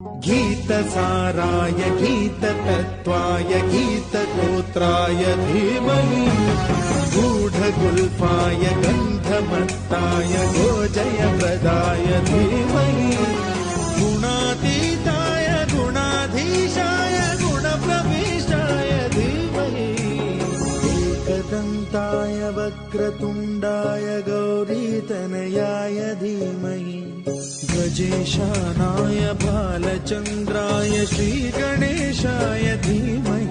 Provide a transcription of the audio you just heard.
गीतसाराय गीततत्त्वाय गीतगोत्राय धीमहि गूढगुल्फाय गन्धमत्ताय गोजयप्रदाय धीमहि गुणातीताय गुणाधीशाय गुणप्रविष्टाय धीमहि एकदन्ताय वक्रतुण्डाय गौरीतनयाय धीमहि गजेशानाय बालचन्द्राय श्रीगणेशाय धीमहि